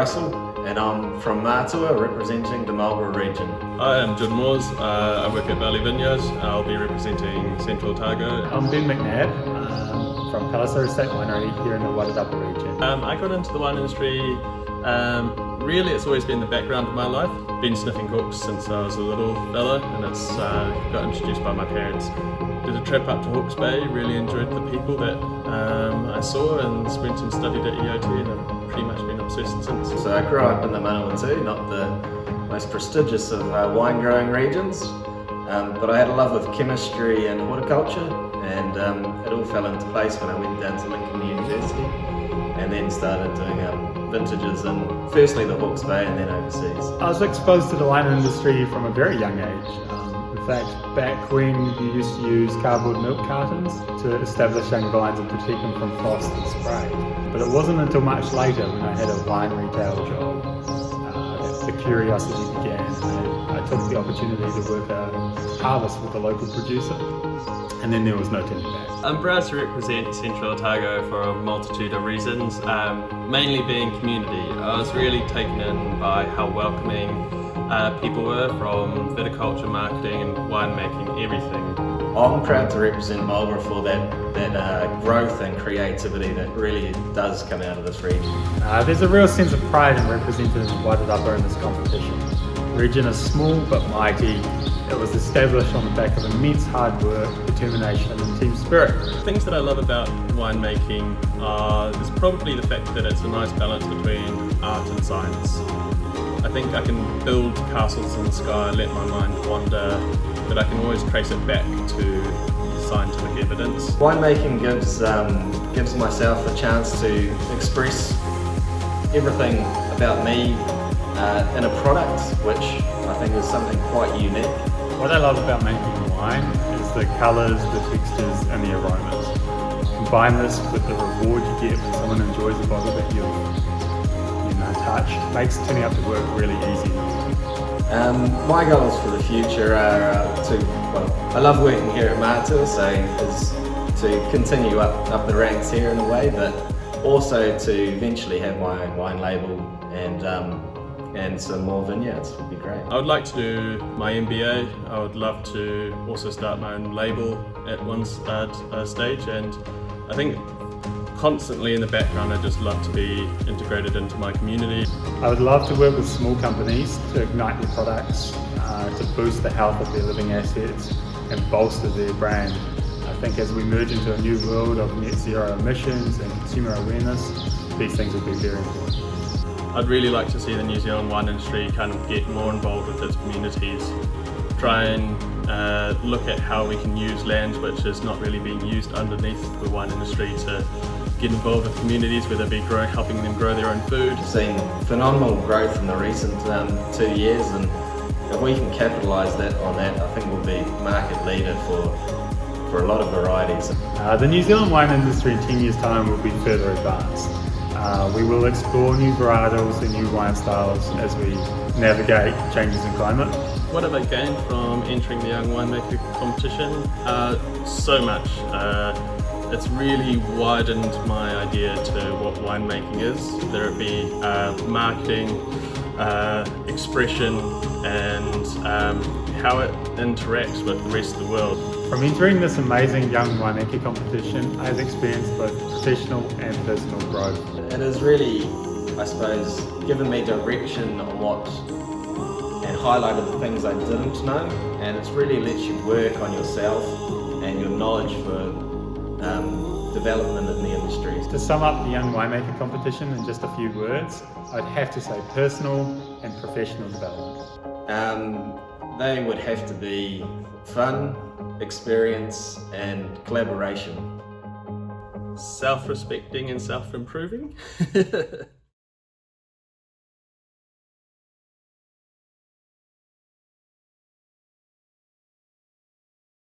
Russell, and I'm from Mātua, representing the Marlborough region. I am John Moores. I work at Valley Vineyards. I'll be representing Central Otago. I'm Ben McNabb from Palliser Estate Winery here in the Wairarapa region. I got into the wine industry, really it's always been the background of my life. Been sniffing hooks since I was a little fella, and it's got introduced by my parents. Did a trip up to Hawke's Bay, really enjoyed the people that I saw, and went and studied at EOT, and I've pretty much been obsessed since. So I grew up in the Manawatu, not the most prestigious of wine growing regions, but I had a love of chemistry and horticulture, and it all fell into place when I went down to Lincoln University and then started doing vintages in firstly the Hawke's Bay and then overseas. I was exposed to the wine industry from a very young age. In fact, back when you used to use cardboard milk cartons to establish young vines and protect them from frost and spray. But it wasn't until much later when I had a wine retail job that the curiosity began. I took the opportunity to work a harvest with a local producer, and then there was no turning back. I'm proud to represent Central Otago for a multitude of reasons, mainly being community. I was really taken in by how welcoming people were, from viticulture, marketing and winemaking, everything. I'm proud to represent Marlborough for that growth and creativity that really does come out of this region. There's a real sense of pride in representing Wairarapa in this competition. The region is small but mighty. It was established on the back of immense hard work, determination and team spirit. Things that I love about winemaking is probably the fact that it's a nice balance between art and science. I think I can build castles in the sky, let my mind wander, but I can always trace it back to scientific evidence. Winemaking gives myself a chance to express everything about me in a product, which I think is something quite unique. What I love about making wine is the colours, the textures and the aromas. Combine this with the reward you get when someone enjoys a bottle that you've touch, makes turning up to work really easy. My goals for the future are I love working here at Mātua, so is to continue up the ranks here in a way, but also to eventually have my own wine label and some more vineyards would be great. I would like to do my MBA. I would love to also start my own label at one stage, and I think constantly in the background I just love to be integrated into my community. I would love to work with small companies to ignite their products, to boost the health of their living assets and bolster their brand. I think as we merge into a new world of net zero emissions and consumer awareness, these things will be very important. I'd really like to see the New Zealand wine industry kind of get more involved with its communities, try and look at how we can use land which is not really being used underneath the wine industry to get involved with communities, whether it be helping them grow their own food. We've seen phenomenal growth in the recent 2 years, and if we can capitalise on that, I think we'll be market leader for a lot of varieties. The New Zealand wine industry in 10 years' time will be further advanced. We will explore new varietals and new wine styles as we navigate changes in climate. What have I gained from entering the Young Winemaker competition? So much. It's really widened my idea to what winemaking is, whether it be marketing, expression and how it interacts with the rest of the world. From entering this amazing Young Winemaker competition, I have experienced both professional and personal growth. It has really, I suppose, given me direction on what and highlighted the things I didn't know, and it's really let you work on yourself and your knowledge for development in the industry. To sum up the Young Winemaker competition in just a few words, I'd have to say personal and professional development. They would have to be fun, experience and collaboration. Self-respecting and self-improving.